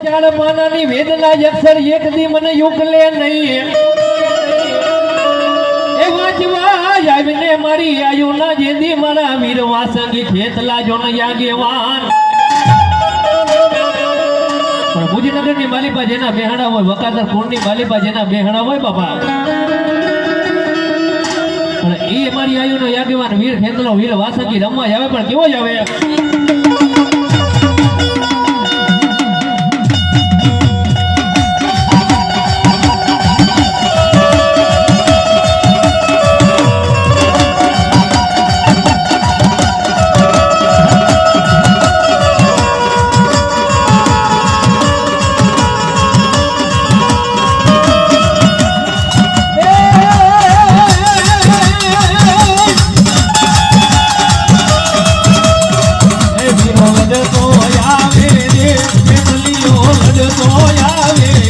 ચાર માનાની વેદના અક્ષર એક દી મને યુકલે નહીં એ વાંચવા આવીને મારી આયુના જેદી મારા વીર વાસંગી ખેતલા જોન યાગેવાન પણ ભુજનગરની માલિપા જેના બેહણા હોય વકાદર કુંડની માલિપા જેના બેહણા હોય બાપા પણ એ મારી આયુનો યાગેવાન વીર ખેતલો વીર વાસંગી રમવા આવે પણ કેવો જ આવે તો આવે